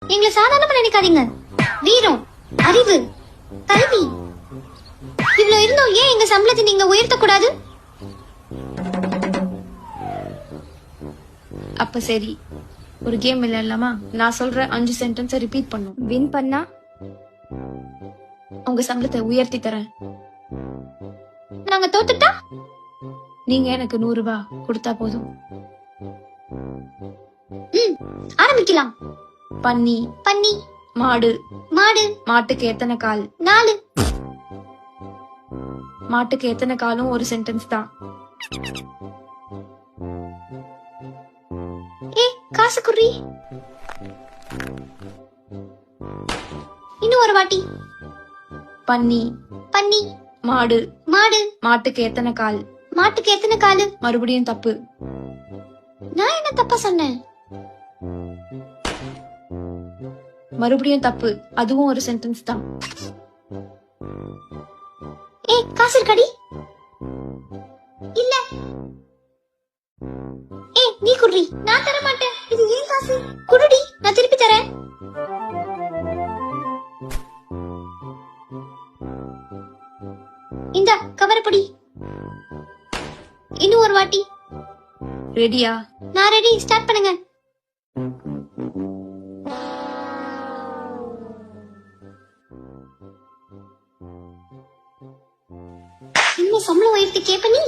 எங்களை சாதாரணமா நினைக்காதீங்க. வீரம், அறிவு, கல்வி இவ்வளவு இருந்தோம் ஏன் எங்க சம்பளத்தை நீங்க உயர்த்த கூடாது? அப்ப சரி, ஒரு கேம் விளையாடலாமா? நான் சொல்ற 5 சென்டென்ஸ் ரிப்பீட் பண்ணும். வின் பண்ணா உங்க சம்பளத்தை உயர்த்தி தரேன். நாங்க தோத்துட்டா நீங்க எனக்கு 100 ரூபாய் கொடுத்தா போதும். ஆரம்பிக்கலாம். பன்னி, பன்னி, மாடு. மாடு. மாட்டுக்கு எத்தனை கால்? 4. மாட்டுக்கு எத்தனை காலும் ஒரு சென்டென்ஸ் தான். காசு குறி. இன்னும் ஒரு வாட்டி. பன்னி, பன்னி, மாடு. மாடு. மாட்டுக்கு எத்தனை கால்? மாட்டுக்கு எத்தனை காலு? மறுபடியும் தப்பு. நான் என்ன தப்பா சொன்னேன்? மறுபடியும் தப்பு. அதுவும் ஒரு சென்டென்ஸ் தான். காசு இருக்காடி? இல்ல. நீ குடுறி. நான் தர மாட்டேன். இது ஏன் காசு? குடுடி, நான் திருப்பி தரேன். இந்த கவரப்படி. இன்னும் ஒரு வாட்டி. ரெடியா? நான் ரெடி. ஸ்டார்ட் பண்ணுங்க. என்ன சம்பளம் உயர்த்தி கேப்ப நீ?